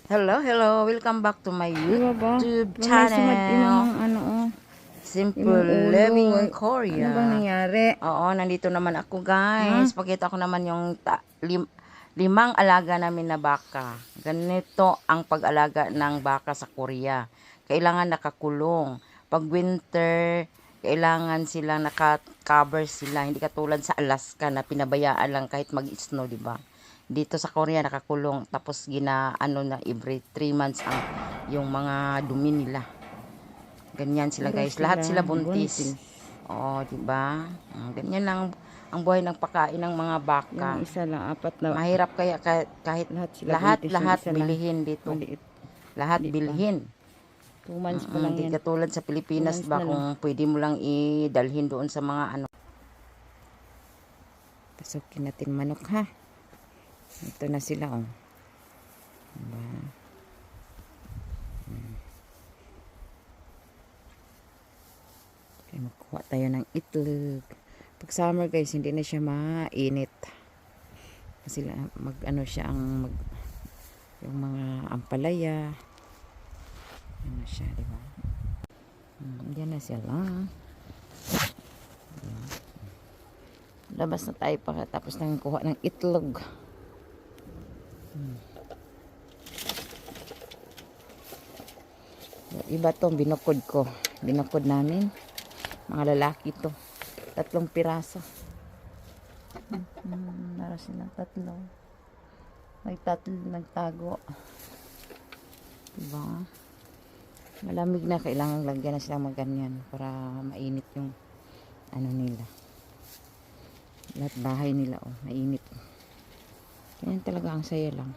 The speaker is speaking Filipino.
Hello, hello. Welcome back to my Di ba ba? YouTube Diba may sumad channel. imong ano oh. Imong Simple ulo. Living Ay, ano bang Korea. nangyari? Oo, nandito naman ako Ha? guys. Pakita ko naman yung limang alaga namin na baka. Ganito ang pag-alaga ng baka sa Korea. Kailangan nakakulong. Pag winter, kailangan silang naka-cover sila. Hindi katulad sa Alaska na pinabayaan lang kahit mag-snow, di ba? Dito sa Korea nakakulong tapos ano na every 3 months yung mga dumi nila. Ganyan sila Puro guys. Lahat sila sila buntis. buntis. Oo, 'di ba? Ganyan lang ang buhay ng pakain ng mga baka. Yung isa lang, apat na. Mahirap kaya kahit Lahat sila buntis. Yung lahat isa lang bilihin dito. maliit. Lahat Hindi pa. bilhin. 2 months pa lang Di yan. katulad sa 2 Pilipinas months ba na lang. kung pwede mo lang idalhin doon sa mga ano. Pasukin natin manok ha. Ito na sila oh. Diba? Okay, magkuha tayo ng itlog. Pag summer guys, hindi na siya mainit. Kasi mag ano siya ang yung mga ampalaya. Ano siya, di ba? Diyan na sila. Labas na tayo tapos nang kuha ng itlog. Iba to, binukod ko. Binukod namin. Mga lalaki to. 3 piraso. Meron silang 3. Nagtago. Diba? Malamig na, kailangan lagyan na silang maganyan para mainit yung ano nila. Lahat bahay nila, oh, mainit. Yan talaga, ang saya lang.